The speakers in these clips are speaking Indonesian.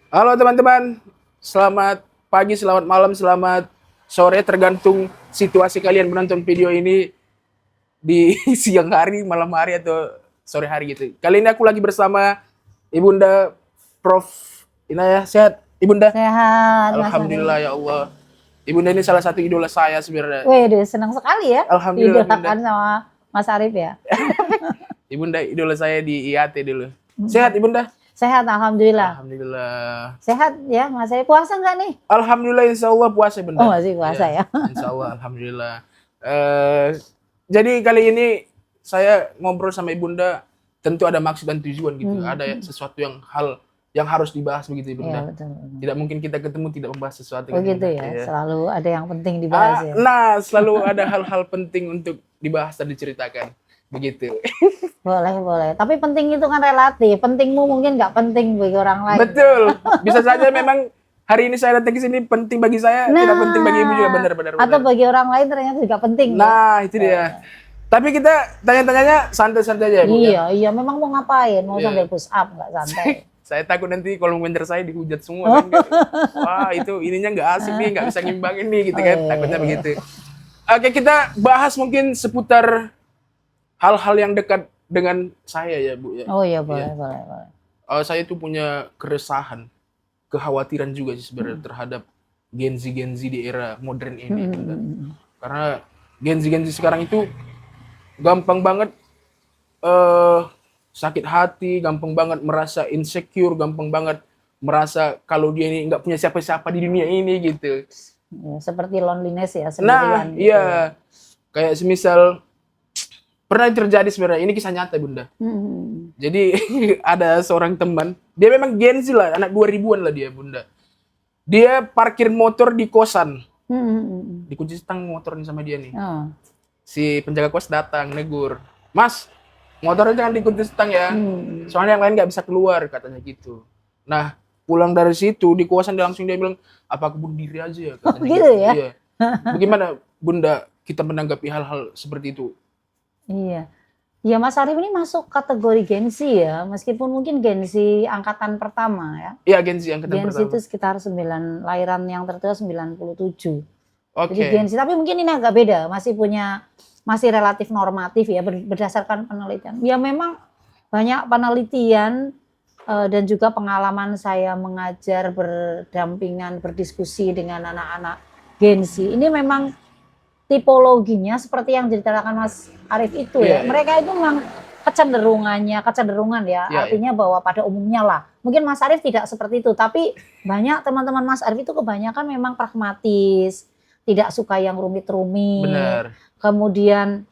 Halo teman-teman, selamat pagi, selamat malam, selamat sore, tergantung situasi kalian menonton video ini di siang hari, malam hari, atau sore hari gitu. Kali ini aku lagi bersama Ibunda Prof. Inayah, sehat Ibunda? Sehat, Mas Alhamdulillah Arif. ya Allah. Ibunda ini salah satu idola saya sebenarnya. Waduh, senang sekali ya Alhamdulillah Ibunda. diidolakan sama Mas Arif ya. Ibunda idola saya di IAT dulu. Sehat Mm. Ibunda? Sehat, Alhamdulillah. Alhamdulillah. Sehat ya, Mas Arif. Puasa nggak nih? Alhamdulillah, insya Allah puasa Oh, Bunda. masih puasa Ya, ya. insya Allah, alhamdulillah. Jadi kali ini saya ngobrol sama Ibunda, tentu ada maksud dan tujuan gitu. Ada sesuatu hal yang harus dibahas begitu Iya, Ibunda. betul. Tidak mungkin kita ketemu tidak membahas sesuatu Oh kan gitu Ibunda. ya, Iya. selalu ada yang penting dibahas ya. Nah, selalu ada hal-hal penting untuk dibahas dan diceritakan. Begitu. Boleh. Tapi penting itu kan relatif. Pentingmu mungkin nggak penting bagi orang lain. Betul. Bisa saja memang hari ini saya datang ke sini penting bagi saya, tidak penting bagi Ibu juga, benar-benar. Atau bagi orang lain ternyata juga penting. Nah, itu dia. Tapi kita tanya-tanyanya santai-santai aja, Bu. Iya, memang mau ngapain? Mau Iya. sampai push up nggak santai. Saya takut nanti kolom komentar saya dihujat semua kan. Wah, itu ininya nggak asik nih, nggak bisa ngimbangin nih gitu kan. Takutnya begitu. Oke, kita bahas mungkin seputar hal-hal yang dekat dengan saya ya, Bu ya. Oh iya, boleh. Saya tuh punya keresahan, kekhawatiran juga sih sebenarnya terhadap Gen Z di era modern ini, Bunda. Karena Gen Z sekarang itu gampang banget sakit hati, gampang banget merasa insecure, gampang banget merasa kalau dia ini nggak punya siapa-siapa di dunia ini gitu. Ya, seperti loneliness ya, Nah, sendirian. iya. Kayak semisal pernah terjadi sebenarnya, ini kisah nyata Bunda. Jadi ada seorang teman, dia memang Gen Z lah, anak 2000-an lah dia Bunda. Dia parkir motor di kosan. Dikunci stang motornya sama dia nih. Oh. Si penjaga kos datang negur, "Mas, motornya jangan dikunci stang ya. Soalnya yang lain nggak bisa keluar," katanya gitu. Nah, pulang dari situ di kosan dia bilang, "Apa aku bunuh diri aja ya?" Katanya gitu ya? Iya. Bagaimana Bunda kita menanggapi hal-hal seperti itu? Iya. Ya Mas Arif ini masuk kategori Gen Z ya, meskipun mungkin Gen Z angkatan pertama ya. Iya, Gen Z angkatan Gen Z pertama. itu sekitar 9, lahiran yang tertua 97. Oke. Jadi Gen Z, tapi mungkin ini agak beda, masih relatif normatif ya berdasarkan penelitian. Ya memang banyak penelitian dan juga pengalaman saya mengajar, berdampingan, berdiskusi dengan anak-anak Gen Z. Ini memang tipologinya seperti yang diceritakan Mas Arif itu ya. Mereka itu memang kecenderungan ya. Artinya bahwa pada umumnya lah. Mungkin Mas Arif tidak seperti itu, tapi banyak teman-teman Mas Arif itu kebanyakan memang pragmatis, tidak suka yang rumit-rumit. Benar. Kemudian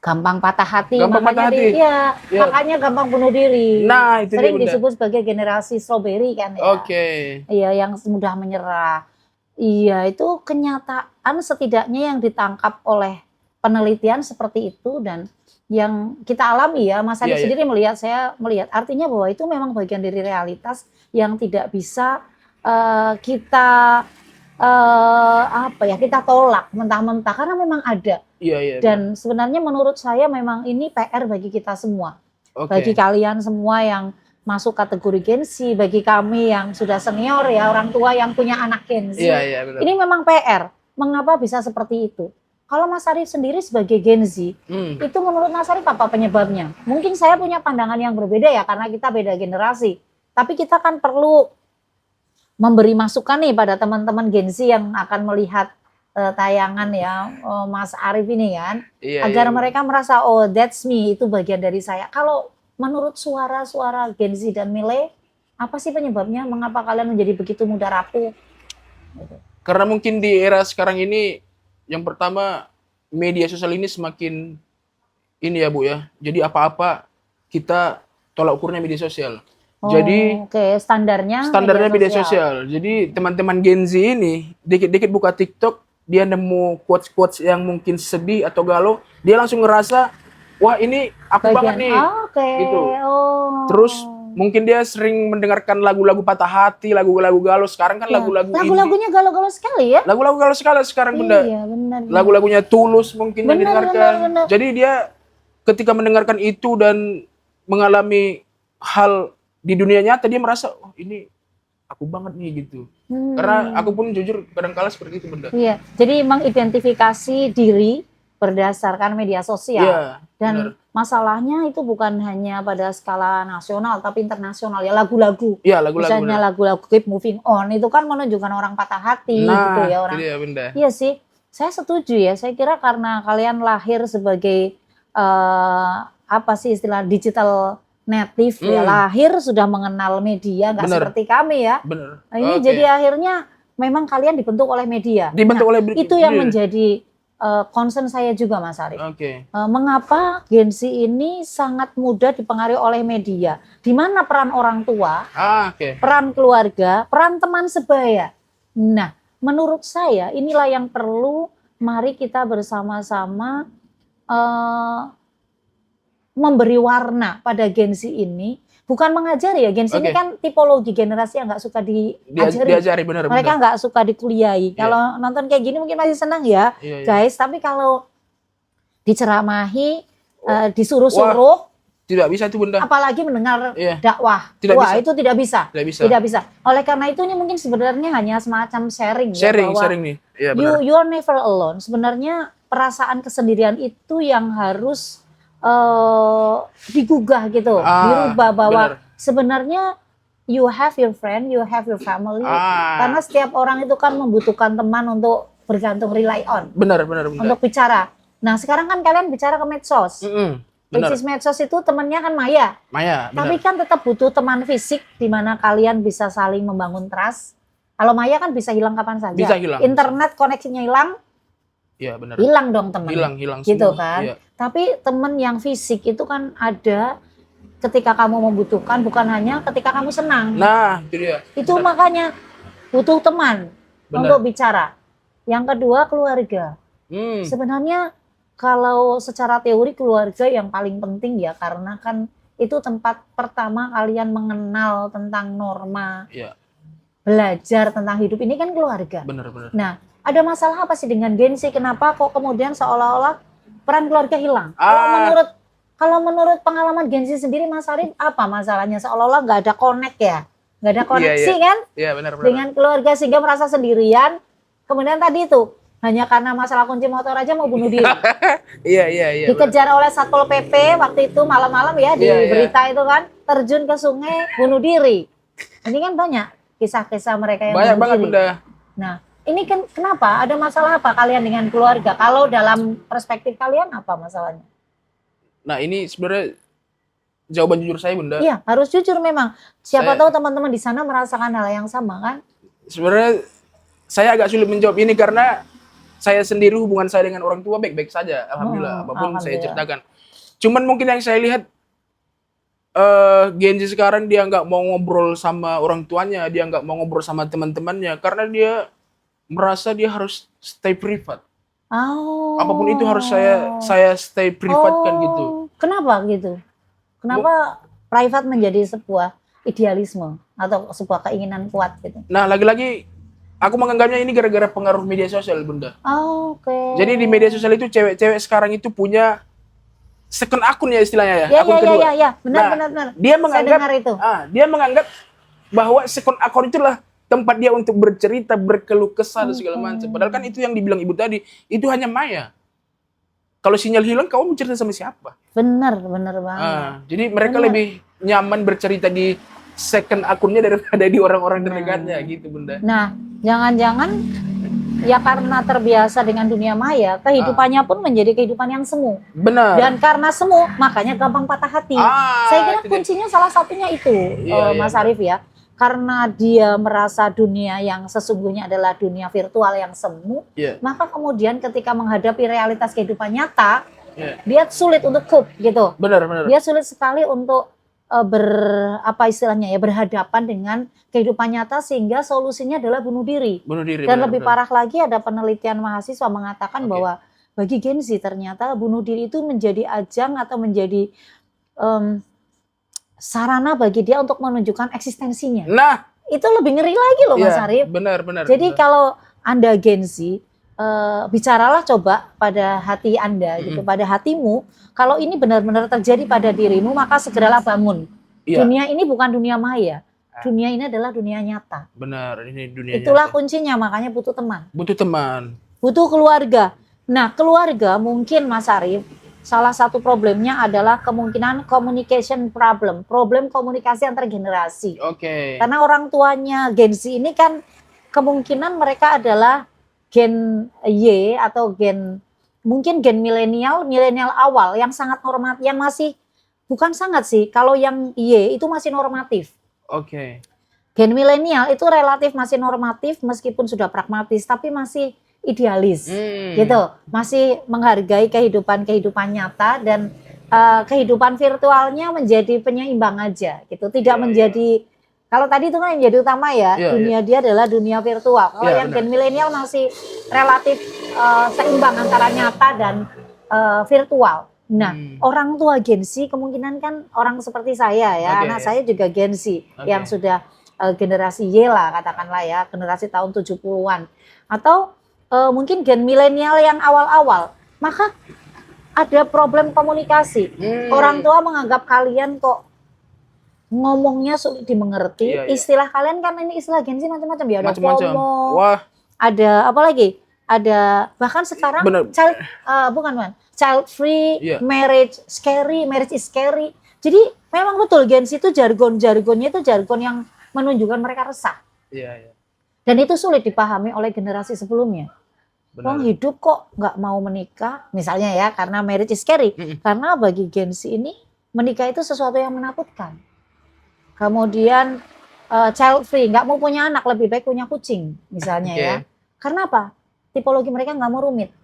gampang patah hati, Iya. makanya gampang bunuh diri. Nah, itu sering dia, disebut sebagai generasi strawberry kan ya. Oke. Iya, yang mudah menyerah. Iya, itu kenyataan setidaknya yang ditangkap oleh penelitian seperti itu dan yang kita alami ya, Mas Adi sendiri saya melihat artinya bahwa itu memang bagian dari realitas yang tidak bisa kita kita tolak mentah-mentah karena memang ada. Iya. Dan sebenarnya menurut saya memang ini PR bagi kita semua. Bagi kalian semua yang masuk kategori Gen Z, bagi kami yang sudah senior ya, orang tua yang punya anak Gen Z. Iya, ini memang PR. Mengapa bisa seperti itu? Kalau Mas Arif sendiri sebagai Gen Z, itu menurut Mas Arif apa penyebabnya? Mungkin saya punya pandangan yang berbeda ya, karena kita beda generasi. Tapi kita kan perlu memberi masukan nih pada teman-teman Gen Z yang akan melihat tayangan ya Mas Arif ini kan, agar mereka merasa oh that's me, itu bagian dari saya. Kalau menurut suara-suara Gen Z dan Mile, apa sih penyebabnya? Mengapa kalian menjadi begitu mudah rapuh? Karena mungkin di era sekarang ini, yang pertama media sosial ini semakin ini ya Bu ya. Jadi apa-apa kita tolak ukurnya media sosial. Jadi standarnya media sosial. Jadi teman-teman Gen Z ini dikit-dikit buka TikTok, dia nemu quotes-quotes yang mungkin sedih atau galau, dia langsung ngerasa wah ini aku banget nih, gitu. Terus mungkin dia sering mendengarkan lagu-lagu patah hati, lagu-lagu galau. Sekarang kan lagunya galau-galau sekali ya. Lagu-lagu galau sekali sekarang Bunda. Iya, benar. Lagu-lagunya Tulus mungkin yang didengarkan. Benar. Jadi dia ketika mendengarkan itu dan mengalami hal di dunia nyata, dia merasa oh ini aku banget nih gitu. Karena aku pun jujur kadang-kala seperti itu Bunda. Iya, jadi mengidentifikasi diri berdasarkan media sosial. Iya, Dan benar. masalahnya itu bukan hanya pada skala nasional tapi internasional ya, lagu-lagu. Iya, lagu-lagu. Misalnya lagu-lagu Keep Moving On itu kan menunjukkan orang patah hati gitu ya orang. Itu dia Bunda. Iya sih, saya setuju ya. Saya kira karena kalian lahir sebagai apa sih istilah digital native ya, lahir sudah mengenal media, nggak seperti kami ya. Bener. Nah, ini jadi akhirnya memang kalian dibentuk oleh media. Dibentuk oleh itu yang menjadi concern saya juga Mas Arief. Mengapa Gen Z ini sangat mudah dipengaruhi oleh media? Di mana peran orang tua, peran keluarga, peran teman sebaya. Nah, menurut saya inilah yang perlu mari kita bersama-sama memberi warna pada Gen Z ini. Bukan mengajari ya, Gen Z ini kan tipologi generasi yang nggak suka diajari. Bener, mereka nggak suka dikuliahi. Kalau nonton kayak gini mungkin masih senang ya, guys. Tapi kalau diceramahi, disuruh-suruh, tidak bisa itu Bunda. Apalagi mendengar dakwah, itu tidak bisa. Tidak bisa. Oleh karena itu ini mungkin sebenarnya hanya semacam sharing nih. Ya, you are never alone. Sebenarnya perasaan kesendirian itu yang harus digugah gitu, dirubah bahwa sebenarnya you have your friend, you have your family. Karena setiap orang itu kan membutuhkan teman untuk bergantung, rely on. Benar. Untuk bicara. Nah sekarang kan kalian bicara ke medsos. Medsos itu temannya kan maya. Tapi kan tetap butuh teman fisik di mana kalian bisa saling membangun trust. Kalau maya kan bisa hilang kapan saja. Bisa hilang. Internet koneksinya hilang. Iya benar. Hilang dong teman. Hilang gitu semua. Kan. Iya. Tapi teman yang fisik itu kan ada ketika kamu membutuhkan, bukan hanya ketika kamu senang. Nah, itu dia. Itu makanya butuh teman untuk bicara. Yang kedua keluarga. Sebenarnya kalau secara teori keluarga yang paling penting ya, karena kan itu tempat pertama kalian mengenal tentang norma. Belajar tentang hidup ini kan keluarga. Benar. Nah, ada masalah apa sih dengan Gen Z? Kenapa kok kemudian seolah-olah peran keluarga hilang? Kalau menurut pengalaman Gen Z sendiri, Mas Arief, apa masalahnya? Seolah-olah nggak ada connect ya, nggak ada koneksi kan? Iya benar. Dengan keluarga sehingga merasa sendirian. Kemudian tadi itu hanya karena masalah kunci motor aja mau bunuh diri. Iya. Dikejar oleh Satpol PP waktu itu malam-malam ya di berita itu kan, terjun ke sungai bunuh diri. Ini kan banyak kisah-kisah mereka yang banyak bunuh banget diri. Bunda. Nah, ini kan kenapa? Ada masalah apa kalian dengan keluarga? Kalau dalam perspektif kalian apa masalahnya? Nah, ini sebenarnya jawaban jujur saya Bunda. Iya, harus jujur memang. Siapa tahu teman-teman di sana merasakan hal yang sama kan? Sebenarnya saya agak sulit menjawab ini karena saya sendiri hubungan saya dengan orang tua baik-baik saja. Alhamdulillah, apapun saya ceritakan. Cuman mungkin yang saya lihat Gen Z sekarang dia nggak mau ngobrol sama orang tuanya, dia nggak mau ngobrol sama teman-temannya karena dia merasa dia harus stay private. Apapun itu harus saya stay private kan gitu. Kenapa gitu? Kenapa private menjadi sebuah idealisme atau sebuah keinginan kuat gitu? Nah, lagi-lagi aku menganggapnya ini gara-gara pengaruh media sosial Bunda. Jadi di media sosial itu cewek-cewek sekarang itu punya second akun ya istilahnya ya. Akun kedua. Iya, benar. Dia menganggap bahwa second akun itulah tempat dia untuk bercerita, berkeluh kesah dan segala macam. Padahal kan itu yang dibilang ibu tadi, itu hanya maya. Kalau sinyal hilang, kamu bercerita sama siapa? Benar banget. Jadi mereka lebih nyaman bercerita di second akunnya daripada di orang-orang terdekatnya gitu Bunda. Nah, jangan-jangan ya karena terbiasa dengan dunia maya, kehidupannya pun menjadi kehidupan yang semu. Benar. Dan karena semu, makanya gampang patah hati. Saya kira kuncinya salah satunya itu, Mas Arief ya. Karena dia merasa dunia yang sesungguhnya adalah dunia virtual yang semu, maka kemudian ketika menghadapi realitas kehidupan nyata, dia sulit untuk cope gitu. Benar. Dia sulit sekali untuk berhadapan dengan kehidupan nyata sehingga solusinya adalah bunuh diri. Dan lebih parah lagi ada penelitian mahasiswa mengatakan bahwa bagi Gen Z ternyata bunuh diri itu menjadi ajang atau menjadi sarana bagi dia untuk menunjukkan eksistensinya. Nah, itu lebih ngeri lagi loh Mas Arief. Benar. Jadi kalau Anda Gen Z, bicaralah coba pada hati Anda gitu, pada hatimu. Kalau ini benar-benar terjadi pada dirimu, maka segeralah bangun. Dunia ini bukan dunia maya. Dunia ini adalah dunia nyata. Benar, ini dunia Itulah nyata. kuncinya, makanya butuh teman. Butuh teman. Butuh keluarga. Nah, keluarga mungkin Mas Arief, salah satu problemnya adalah kemungkinan communication problem komunikasi antar generasi. Oke. Karena orang tuanya Gen Z ini kan kemungkinan mereka adalah Gen Y atau mungkin gen milenial awal yang sangat normatif, yang masih bukan sangat sih, kalau yang Y itu masih normatif. Oke. Gen milenial itu relatif masih normatif meskipun sudah pragmatis, tapi masih idealis, gitu. Masih menghargai kehidupan nyata dan kehidupan virtualnya menjadi penyeimbang aja, gitu. Tidak menjadi kalau tadi itu kan yang jadi utama ya, dunia dia adalah dunia virtual. Kalau yang gen milenial masih relatif seimbang antara nyata dan virtual. Nah, orang tua Gen Z kemungkinan kan orang seperti saya ya, anak saya juga Gen Z yang sudah generasi Y lah katakanlah ya, generasi tahun 70-an. Atau mungkin gen milenial yang awal-awal. Maka ada problem komunikasi. Orang tua menganggap kalian kok ngomongnya sulit dimengerti. Istilah kalian kan ini istilah Gen Z macam-macam ya, ada FOMO. Wah. Ada apa lagi? Ada bahkan sekarang child free, marriage is scary. Jadi memang betul Gen Z itu jargonnya itu jargon yang menunjukkan mereka resah. Dan itu sulit dipahami oleh generasi sebelumnya. Wong hidup kok nggak mau menikah, misalnya ya, karena marriage is scary. Karena bagi Gen Z ini menikah itu sesuatu yang menakutkan. Kemudian child free, nggak mau punya anak, lebih baik punya kucing, misalnya ya. Karena apa? Tipologi mereka nggak mau rumit.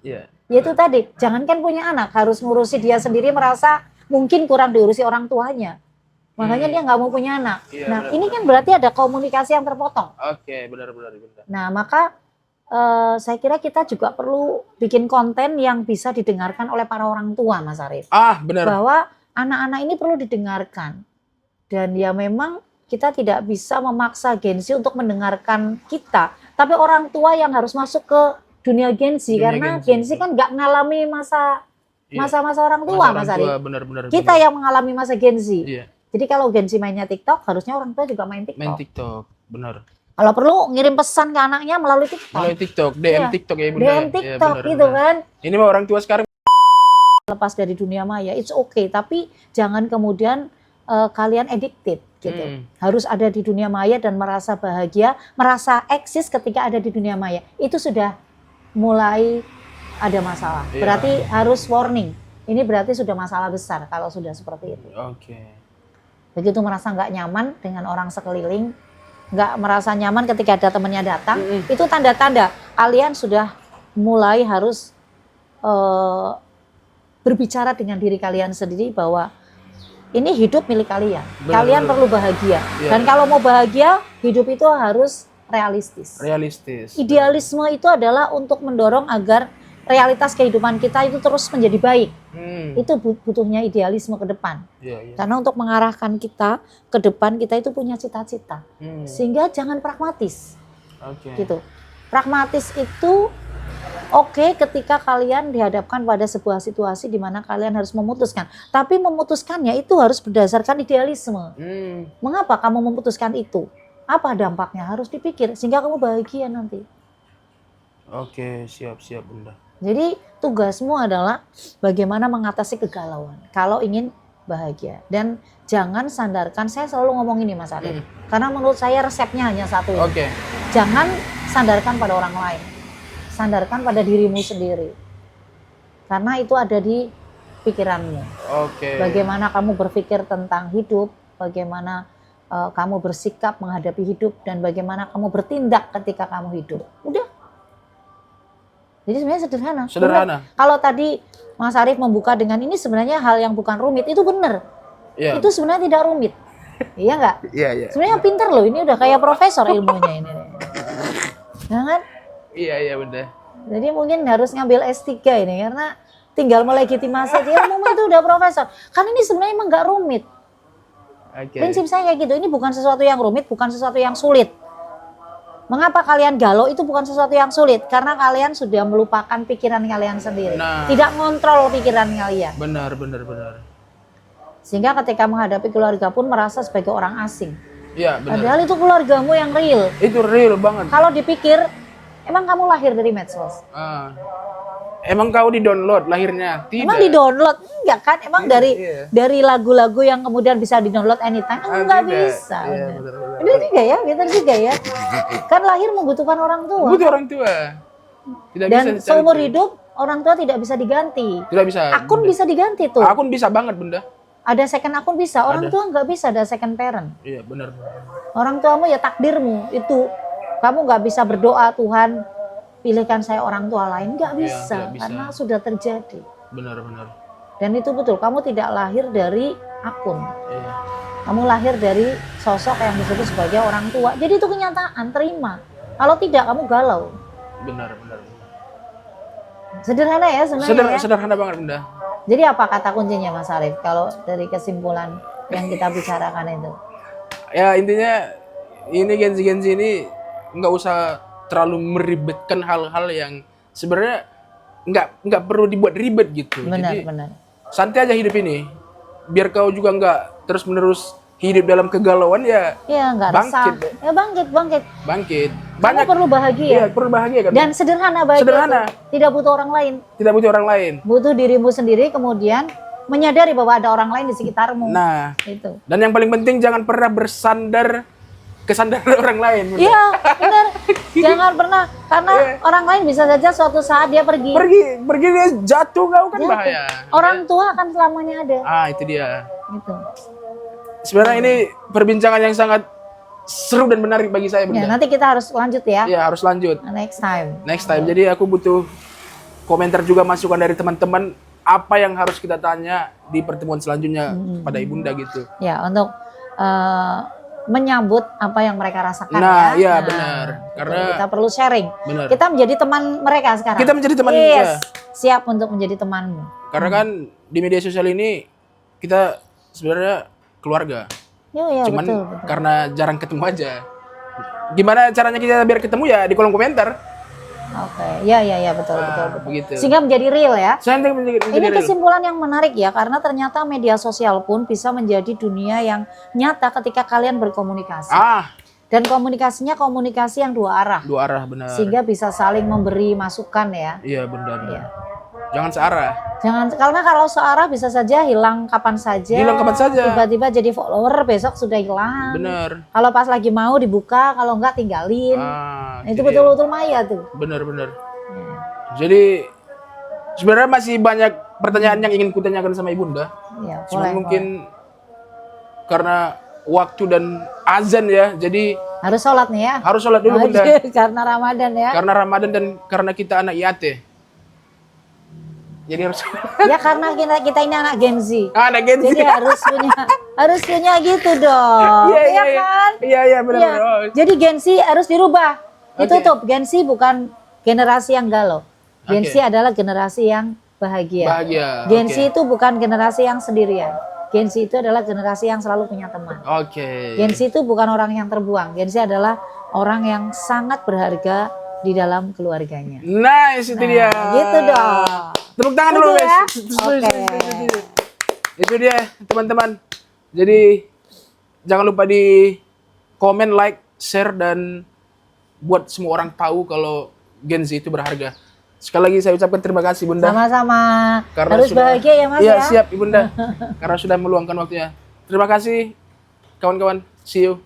Yaitu tadi, jangankan punya anak, harus ngurusi dia sendiri, merasa mungkin kurang diurusi orang tuanya. Makanya dia nggak mau punya anak. Nah, ini kan berarti ada komunikasi yang terpotong. Benar. Nah, maka saya kira kita juga perlu bikin konten yang bisa didengarkan oleh para orang tua, Mas Arief. Benar. Bahwa anak-anak ini perlu didengarkan. Dan ya memang kita tidak bisa memaksa Gen Z untuk mendengarkan kita. Tapi orang tua yang harus masuk ke dunia Gen Z, karena Gen Z kan nggak ngalami masa-masa orang tua, Mas Arief. Benar. Kita yang mengalami masa Gen Z. Jadi kalau Gen Z mainnya TikTok, harusnya orang tua juga main TikTok. Benar. Kalau perlu ngirim pesan ke anaknya melalui TikTok. DM TikTok ya Bunda. DM TikTok gitu kan. Ini mah orang tua sekarang lepas dari dunia maya, it's okay. Tapi jangan kemudian kalian addicted gitu. Harus ada di dunia maya dan merasa bahagia, merasa eksis ketika ada di dunia maya. Itu sudah mulai ada masalah. Berarti harus warning. Ini berarti sudah masalah besar kalau sudah seperti itu. Begitu merasa nggak nyaman dengan orang sekeliling, nggak merasa nyaman ketika ada temannya datang, itu tanda-tanda kalian sudah mulai harus berbicara dengan diri kalian sendiri bahwa ini hidup milik kalian. Kalian perlu bahagia. Dan kalau mau bahagia, hidup itu harus realistis. Idealisme itu adalah untuk mendorong agar realitas kehidupan kita itu terus menjadi baik. Itu butuhnya idealisme ke depan. Karena untuk mengarahkan kita ke depan, kita itu punya cita-cita. Sehingga jangan pragmatis. Gitu. Pragmatis itu oke ketika kalian dihadapkan pada sebuah situasi di mana kalian harus memutuskan. Tapi memutuskannya itu harus berdasarkan idealisme. Mengapa kamu memutuskan itu? Apa dampaknya? Harus dipikir sehingga kamu bahagia nanti. Siap Bunda. Jadi tugasmu adalah bagaimana mengatasi kegalauan kalau ingin bahagia. Dan jangan sandarkan, saya selalu ngomong ini Mas Arief, karena menurut saya resepnya hanya satu ini. Jangan sandarkan pada orang lain, sandarkan pada dirimu sendiri. Karena itu ada di pikiranmu. Bagaimana kamu berpikir tentang hidup, bagaimana kamu bersikap menghadapi hidup, dan bagaimana kamu bertindak ketika kamu hidup. Udah. Jadi sebenarnya sederhana. Kalau tadi Mas Arief membuka dengan ini sebenarnya hal yang bukan rumit, itu benar. Itu sebenarnya tidak rumit. Iya nggak? Sebenarnya pintar loh, ini udah kayak profesor ilmunya ini. Ya kan? Iya Bunda. Jadi mungkin harus ngambil S3 ini karena tinggal melegitimasi ilmu itu udah profesor. Kan ini sebenarnya emang nggak rumit. Prinsip saya kayak gitu, ini bukan sesuatu yang rumit, bukan sesuatu yang sulit. Mengapa kalian galau itu bukan sesuatu yang sulit? Karena kalian sudah melupakan pikiran kalian sendiri. Tidak ngontrol pikiran kalian. Benar. Sehingga ketika menghadapi keluarga pun merasa sebagai orang asing. Iya, benar. Padahal itu keluargamu yang real. Itu real banget. Kalau dipikir, emang kamu lahir dari medsos? Emang kau di-download lahirnya? Tidak. Emang di-download? Enggak kan? Emang Iya. dari lagu-lagu yang kemudian bisa di-download anytime? Enggak bisa. Iya, Benar juga ya, benar juga ya. Kan lahir membutuhkan orang tua. Butuh orang tua. Tidak Dan bisa seumur dicari. hidup, orang tua tidak bisa diganti. Tidak bisa. Akun Bunda. bisa diganti tuh. Akun bisa banget, Bunda. Ada second akun bisa, orang Ada. tua nggak bisa ada second parent. Iya, benar. Orang tuamu ya takdirmu itu. Kamu nggak bisa berdoa Tuhan pilihkan saya orang tua lain, nggak bisa, nggak bisa. karena sudah terjadi. Benar. Dan itu betul, kamu tidak lahir dari akun. Iya. Kamu lahir dari sosok yang disebut sebagai orang tua. Jadi itu kenyataan, terima. Kalau tidak kamu galau. Benar. Sederhana ya sebenarnya. Ya? Sederhana banget, Bunda. Jadi apa kata kuncinya Mas Arief kalau dari kesimpulan yang kita bicarakan itu? Ya intinya ini Gen Z ini nggak usah terlalu meribetkan hal-hal yang sebenarnya nggak perlu dibuat ribet gitu. Jadi Benar. santai aja hidup ini. Biar kau juga nggak terus-menerus hidup dalam kegalauan ya. Ya nggak resah. Bangkit deh. Ya bangkit. Banyak Kamu perlu bahagia. Iya, perlu bahagia kan. Dan sederhana bahagia. Sederhana. Itu. Tidak butuh orang lain. Tidak butuh orang lain. Butuh dirimu sendiri kemudian menyadari bahwa ada orang lain di sekitarmu. Nah, Itu. dan yang paling penting jangan pernah bersandar kesandar orang lain. Bunda. Iya, benar. Jangan pernah karena orang lain bisa saja suatu saat dia pergi. Pergi dia jatuh kau kan Jatuh. bahaya. Orang tua akan selamanya ada. Itu dia. Gitu. Sebenarnya ini perbincangan yang sangat seru dan menarik bagi saya, Ya, Bunda. nanti kita harus lanjut ya. Ya, harus lanjut. Next time. Next time. Jadi aku butuh komentar juga, masukan dari teman-teman apa yang harus kita tanya di pertemuan selanjutnya pada Ibunda gitu. Ya, untuk menyambut apa yang mereka rasakan Nah, ya. iya benar. Betul, Karena kita perlu sharing. benar. Kita menjadi teman mereka sekarang. Kita menjadi teman Yes, ya. siap untuk menjadi temanmu. Karena kan di media sosial ini kita sebenarnya keluarga. Ya, Cuman betul. karena jarang ketemu aja. Gimana caranya kita biar ketemu ya di kolom komentar. Oke, ya betul. Begitu. Sehingga menjadi real ya. Saya menjadi Ini real. kesimpulan yang menarik ya, karena ternyata media sosial pun bisa menjadi dunia yang nyata ketika kalian berkomunikasi. Dan komunikasinya komunikasi yang dua arah. Dua arah benar. Sehingga bisa saling memberi masukan ya. Iya benar. Iya. Jangan searah. Karena kalau searah bisa saja hilang kapan saja. Hilang kapan saja. Tiba-tiba jadi follower, besok sudah hilang. Benar. Kalau pas lagi mau dibuka, kalau enggak tinggalin. Itu jadi betul-betul maya tuh. benar. Ya. Jadi sebenarnya masih banyak pertanyaan yang ingin kutanyakan sama Ibunda. Ya, Cuma boleh. mungkin karena waktu dan azan ya, jadi Harus sholat nih ya. harus sholat dulu Bunda. Karena Ramadan ya. Karena Ramadan dan karena kita anak IAT. Jadi harus Ya karena kita ini anak Gen Z. anak Gen Z. Jadi harus punya gitu dong. Iya Kan? Iya benar. Iya. Oh, Jadi Gen Z harus dirubah. Oke. Ditutup. Gen Z bukan generasi yang galau. Gen Z Oke. adalah generasi yang bahagia. Bahagia. Gen Oke. Z itu bukan generasi yang sendirian. Gen Z itu adalah generasi yang selalu punya teman. Oke. Gen Z itu bukan orang yang terbuang. Gen Z adalah orang yang sangat berharga di dalam keluarganya. Nice itu dia. Gitu dong. Tepuk tangan Gitu dulu ya? guys. Oke. Itu dia teman-teman. Jadi jangan lupa di komen, like, share dan buat semua orang tahu kalau Gen Z itu berharga. Sekali lagi saya ucapkan terima kasih Bunda. Sama-sama. Karena Harus sudah- bahagia ya Mas Iya, ya. siap Ibunda. Karena sudah meluangkan waktunya. Terima kasih kawan-kawan. See you.